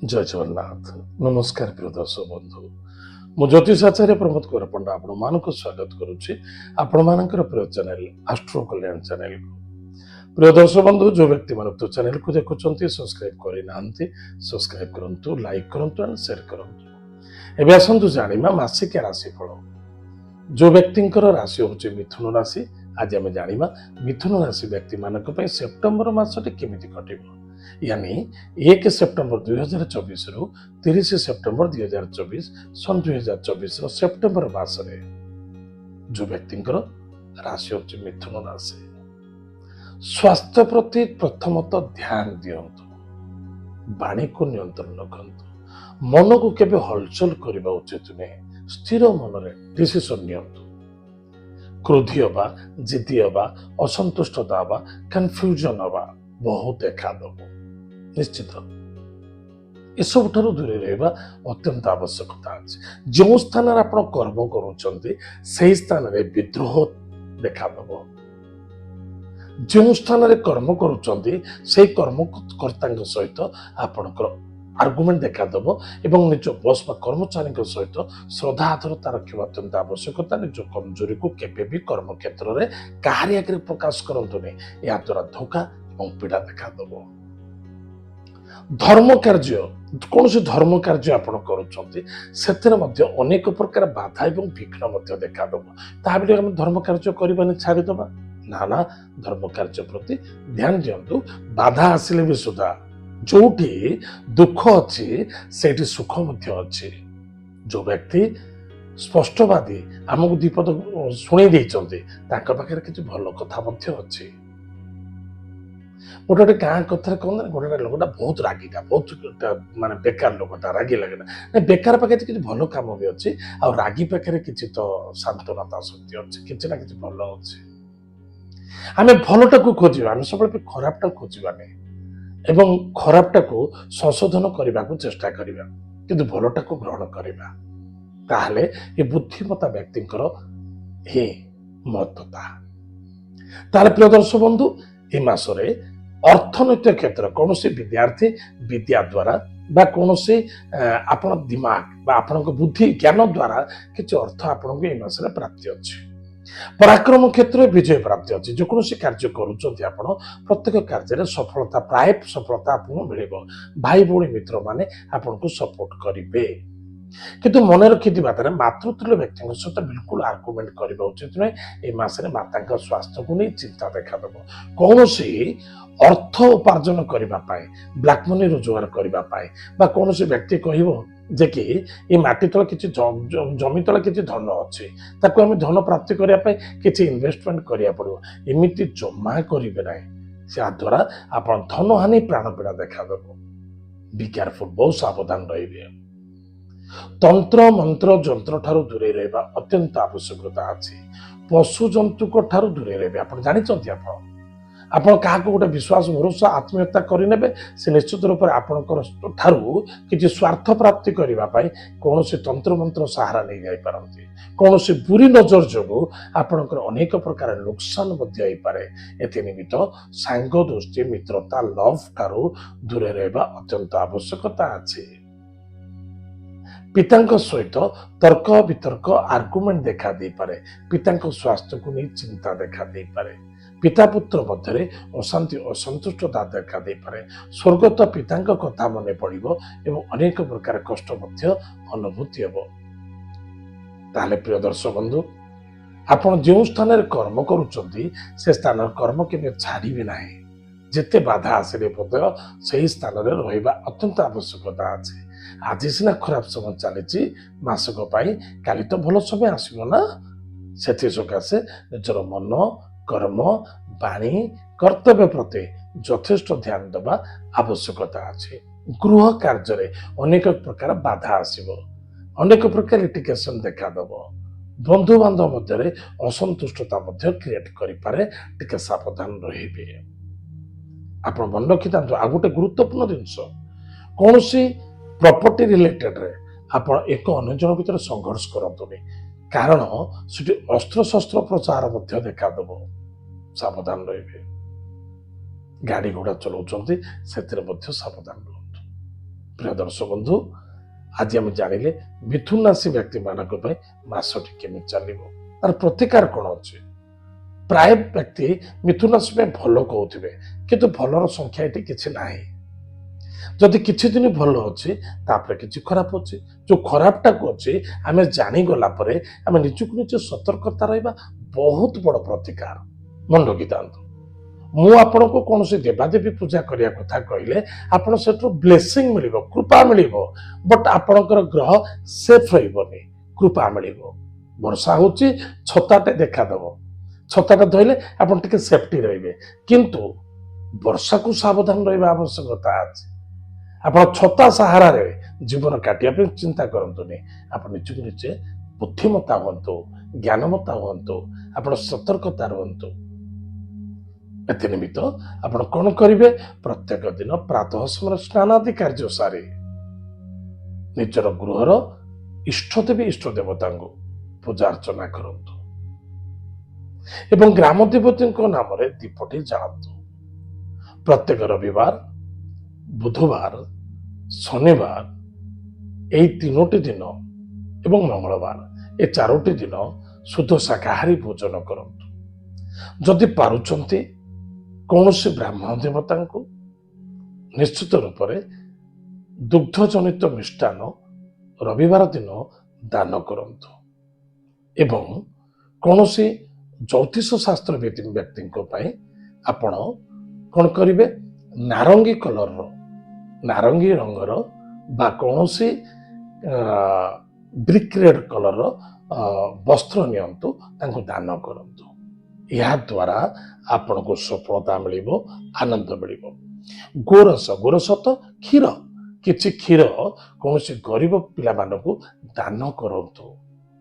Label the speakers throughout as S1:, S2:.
S1: जय जगन्नाथ नमस्कार प्रिय दर्शक बंधु मु ज्योतिष आचार्य प्रमोद कुमार पंडा आपण मानक स्वागत करुच्ची आपण मानकर प्रिय चैनल आस्ट्रो कल्याण चैनल को प्रिय दर्शक बंधु जो व्यक्ति मान तो चैनल को देखुंत सब्सक्राइब करना सब्सक्राइब करूँ लाइक करूँ एंड शेयर करूँ एवं आसतु जाना मासिक राशिफल जो व्यक्ति राशि हूँ मिथुन राशि आज आम जाना मिथुन राशि व्यक्ति मान सेप्टेम्बर मसटी केमी कटो यानी 1 सेप्टेम्बर 2024 रु 30 सेप्टेम्बर 2024 सन 2024 सेप्टेम्बर मासरे जो व्यक्ति राशि होची मिथुन राशि स्वास्थ्य प्रति प्रथमतः ध्यान दियंतु वाणी को नियंत्रण रखंतु मन को केबे हलचल करबा उचित नहीं स्थिर मन रे डिसिजन नियंतु क्रोधी हवा जिद्दी हवा असंतुष्टता हवा कन्फ्यूजन हवा बहुत देखा दब निश्चित एसबू ठार दूरे रहा अत्यंत आवश्यकता अच्छे जो स्थान आप कर्म कर स्थान विद्रोह देखा दब जो स्थान कर्म कर कर्मकर्ता सहित आपणकर आर्गुमेंट देखा दब एवं निज बस कर्मचारी सहित श्रद्धा आदरता रखा अत्यंत आवश्यकता निज कमजोरी को केबे भी कर्म क्षेत्र में कहारी आगे प्रकाश करतु नहीं या द्वारा धोखा और पीड़ा देखा दब धर्म कार्य कौन से धर्म कार्य आपण कर अनेक प्रकार बाधा एवं विघ्न देखा दब ताबले आम धर्म कार्य करवानी छाड़ीदबा ना ना धर्म कार्य प्रति ध्यान दिंतु बाधा आसिले भी सुधा जोटी दुख अच्छी से सुख अच्छी जो व्यक्ति स्पष्टवादी आमको दीपद शुणी पाखे किसी भल कथा अच्छी गोटे गोटे गाँ कथा कहते गोटे लोकटा बहुत रागीटा बहुत माने बेकार लोकटा रागी लगे बेकार पाखे किसी भल कम भी अच्छी आ रागी पाखे किसी तो सांत्वनता शक्ति अच्छी किसी ना कि भल अच्छे आम भलटा को खोजा आम सब खराबटा खोजानी एवं खराबटा को संशोधन करने को चेष्टा करवा किंतु भलटा को ग्रहण करवा ताहले ये बुद्धिमता व्यक्ति ही महत्वता ताहले प्रिय दर्शक बंधु ए मासरे अर्थनैतिक क्षेत्र कौन विद्यार्थी विद्या द्वारा बा कौन से आपण दिमाग बा आपण बुद्धि ज्ञान द्वारा किसी अर्थ आपन को मासरे प्राप्ति अच्छी पराक्रम क्षेत्र विजय प्राप्ति अच्छी जो कौन कार्य करुँच प्रत्येक कार्य सफलता प्राय सफलता आपको मिल भाई भौणी मित्र माने आपन को सपोर्ट करेंगे किंतु मन रखि मातृतुल्य व्यक्ति सहित बिल्कुल आर्गुमेंट करने उचित नहीं ए मासरे माता स्वास्थ्य को नहीं चिंता देखा दब कौन अर्थ उपार्जन करने ब्लैक मनी रोजगार करने कौन व्यक्ति कह जे कि ये माटी तले किसी जमी तले किसी धन अच्छी ताको आम धन प्राप्ति करने किसी इन्वेस्टमेंट करिया पड़ो एमती जमा करेंगे ना द्वारा आप धन हानि प्राण पीड़ा देखा दब बी केयरफुल बहुत सावधान रहिबे तंत्र मंत्र जंत्र ठारू दूरे रहा अत्यंत आवश्यकता अच्छी पशु जंतु ठारू दूरे रहे आप जानते आपण क्या गोटे विश्वास भरोसा आत्मीयता करे से निश्चित रूप से आपणकर ठारू किसी स्वार्थ प्राप्ति करने कौन से तंत्र मंत्र सहारा नहीं जापारती कौन से बुरी नजर जो आपणकर अनेक प्रकार नुकसान ए निमित्त सांग दोस्ती मित्रता लव ठारू दूरे रहा अत्यंत आवश्यकता अच्छी पिता सहित तर्क वितर्क आर्गुमेंट देखा दे पारे पिता स्वास्थ्य को नहीं चिंता देखा दे पारे पिता पुत्र मध्य अशांति असंतुष्टता देखा दे पारे स्वर्गत पिता कथा मन पड़ो एवं अनेक प्रकार कष्ट अनुभूति हम ताले प्रिय दर्शक बंधु आपण जो स्थान कर्म करुँच से स्थान कर्म के छाड़े ना जिते बाधा आसिले से स्थान रहा अत्यंत आवश्यकता अच्छे आज सीना खराब समय चली मासक काली तो भल समय आसो ना से सकाशे निजर मन कर्म वाणी कर्तव्य प्रति यथेष्ट ध्यान देवा आवश्यकता अच्छे गृह कार्य अनेक प्रकार बाधा आसो अनेक प्रकार लिटिगेशन देखा दब बंधु बांधव मध्य असंतुष्टता क्रिएट करें टिके सावधान रहिबे आप मन रखी था आ गोटे गुरुत्वपूर्ण जिनस कौन सी प्रॉपर्टी रिलेटेड रे आप एक अन्य जन भर संघर्ष करतुनि कारण से अस्त्र शस्त्र प्रचार देखा दब सावधान रहिबे गाड़ी घोड़ा चलाउछन्ति सेतिर सावधान रहतु ପ୍ରିୟ ଦର୍ଶକ ବନ୍ଧୁ, ଆଜି ଆମେ ଜାଣିଲେ ମିଥୁନ ରାଶି ବ୍ୟକ୍ତିମାନଙ୍କ ପାଇଁ ମାସଟି କେମିତି ଚାଲିବ, ତାର ପ୍ରତିକାର କ'ଣ ଅଛି। ପ୍ରାୟ ବ୍ୟକ୍ତି ମିଥୁନ ରାଶି ପାଇଁ ଭଲ କହୁଥିବେ, କିନ୍ତୁ ଭଲର ସଂଖ୍ୟା ଏଠି କିଛି ନାହିଁ। ଯଦି କିଛି ଦିନ ଭଲ ଅଛି ତାପରେ କିଛି ଖରାପ ଅଛି। ଯୋଉ ଖରାପଟାକୁ ଅଛି ଆମେ ଜାଣିଗଲା ପରେ ଆମେ ନିଜକୁ ନିଜେ ସତର୍କତା ରହିବା ବହୁତ ବଡ଼ ପ୍ରତିକାର। ମନେ ରଖିଥାନ୍ତୁ, ମୁଁ ଆପଣଙ୍କୁ କୌଣସି ଦେବାଦେବୀ ପୂଜା କରିବା କଥା କହିଲେ ଆପଣ ସେଠୁ ବ୍ଲେସିଂ ମିଳିବ, କୃପା ମିଳିବ, ବଟ୍ ଆପଣଙ୍କର ଗ୍ରହ ସେଫ୍ ରହିବନି। କୃପା ମିଳିବ। ବର୍ଷା ହଉଛି, ଛତାଟେ ଦେଖାଦେବ, ଛତାଟା ଧରିଲେ ଆପଣ ଟିକେ ସେଫ୍ଟି ରହିବେ, କିନ୍ତୁ ବର୍ଷାକୁ ସାବଧାନ ରହିବା ଆବଶ୍ୟକତା ଅଛି। ଆପଣ ଛତା ସାହାରାରେ ଜୀବନ କାଟିବା ପାଇଁ ଚିନ୍ତା କରନ୍ତୁନି। ଆପଣ ନିଜକୁ ନିଜେ ବୁଦ୍ଧିମତା ହୁଅନ୍ତୁ, ଜ୍ଞାନମତା ହୁଅନ୍ତୁ, ଆପଣ ସତର୍କତା ରୁହନ୍ତୁ। ଏଥି ନିମିତ୍ତ ଆପଣ କ'ଣ କରିବେ, ପ୍ରତ୍ୟେକ ଦିନ ପ୍ରାତଃ ସମୟରେ ସ୍ନାନାଦି କାର୍ଯ୍ୟ ସାରି ନିଜର ଗୃହର ଇଷ୍ଟଦେବୀ ଇଷ୍ଟ ଦେବତାଙ୍କୁ ପୂଜା ଅର୍ଚ୍ଚନା କରନ୍ତୁ ଏବଂ ଗ୍ରାମ ଦେବତୀଙ୍କ ନାମରେ ଦୀପଟି ଜାଳନ୍ତୁ। ପ୍ରତ୍ୟେକ ରବିବାର, ବୁଧବାର, ଶନିବାର এই 3ଟି ଦିନ ଏବଂ ମଙ୍ଗଳବାର, ଏ 4ଟି ଦିନ ଶୁଦ୍ଧ ଶାକାହାରୀ ଭୋଜନ କରନ୍ତୁ। ଯଦି ପାରୁଛନ୍ତି କୌଣସି ବ୍ରାହ୍ମଣ ଦେବତାଙ୍କୁ ନିଶ୍ଚିତ ରୂପରେ ଦୁଗ୍ଧ ଜନିତ ମିଷ୍ଟାନ୍ନ ରବିବାର ଦିନ ଦାନ କରନ୍ତୁ ଏବଂ କୌଣସି ଜ୍ୟୋତିଷ ଶାସ୍ତ୍ର ବ୍ୟକ୍ତିଙ୍କ ପାଇଁ ଆପଣ କ'ଣ କରିବେ, ନାରଙ୍ଗୀ ରଙ୍ଗର ବା କୌଣସି ବ୍ରିକ୍ ରେଡ୍ କଲରର ବସ୍ତ୍ର ନିଅନ୍ତୁ, ତାଙ୍କୁ ଦାନ କରନ୍ତୁ। ଏହା ଦ୍ୱାରା ଆପଣଙ୍କୁ ସଫଳତା ମିଳିବ, ଆନନ୍ଦ ମିଳିବ। ଗୋରସ ତ କ୍ଷୀର, କିଛି କ୍ଷୀର କୌଣସି ଗରିବ ପିଲାମାନଙ୍କୁ ଦାନ କରନ୍ତୁ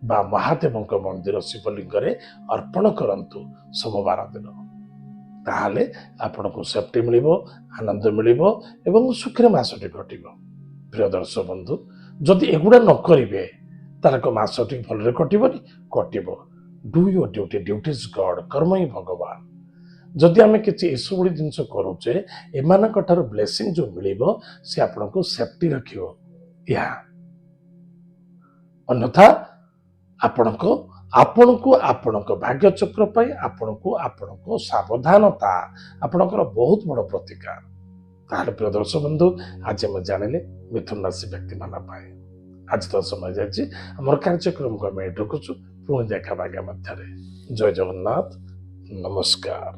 S1: ବା ମହାଦେବଙ୍କ ମନ୍ଦିର ଶିବଲିଙ୍ଗରେ ଅର୍ପଣ କରନ୍ତୁ ସୋମବାର ଦିନ। ତାହେଲେ ଆପଣଙ୍କୁ ସେଫ୍ଟି ମିଳିବ, ଆନନ୍ଦ ମିଳିବ ଏବଂ ସୁଖରେ ମାସଟି କଟିବ। ପ୍ରିୟ ଦର୍ଶକ ବନ୍ଧୁ, ଯଦି ଏଗୁଡ଼ା ନ କରିବେ ତାହେଲେ ମାସଟି ଭଲରେ କଟିବନି? କଟିବ। ଡୁ ୟୋର ଡ୍ୟୁଟି, ଡ୍ୟୁଟି ଇଜ୍ ଗଡ୍, କର୍ମ ହିଁ ଭଗବାନ। ଯଦି ଆମେ କିଛି ଏସବୁ ଜିନିଷ କରୁଛେ, ଏମାନଙ୍କ ଠାରୁ ବ୍ଲେସିଂ ଯୋଉ ମିଳିବ ସେ ଆପଣଙ୍କୁ ସେଫ୍ଟି ରଖିବ। ଏହା ଅନ୍ୟଥା ଆପଣଙ୍କୁ ଆପଣଙ୍କ ଭାଗ୍ୟଚକ୍ର ପାଇଁ ଆପଣଙ୍କ ସାବଧାନତା ଆପଣଙ୍କର ବହୁତ ବଡ଼ ପ୍ରତିକାର। ତାହେଲେ ପ୍ରିୟ ଦର୍ଶକ ବନ୍ଧୁ, ଆଜି ଆମେ ଜାଣିଲେ ମିଥୁନ ରାଶି ବ୍ୟକ୍ତିମାନଙ୍କ ପାଇଁ। ଆଜି ତ ସମୟ ଯାଇଛି, ଆମର କାର୍ଯ୍ୟକ୍ରମକୁ ଆମେ ଏଠି ରଖୁଛୁ। ପୁଣି ଦେଖା ଆଗାମୀ ମଧ୍ୟରେ। ଜୟ ଜଗନ୍ନାଥ, ନମସ୍କାର।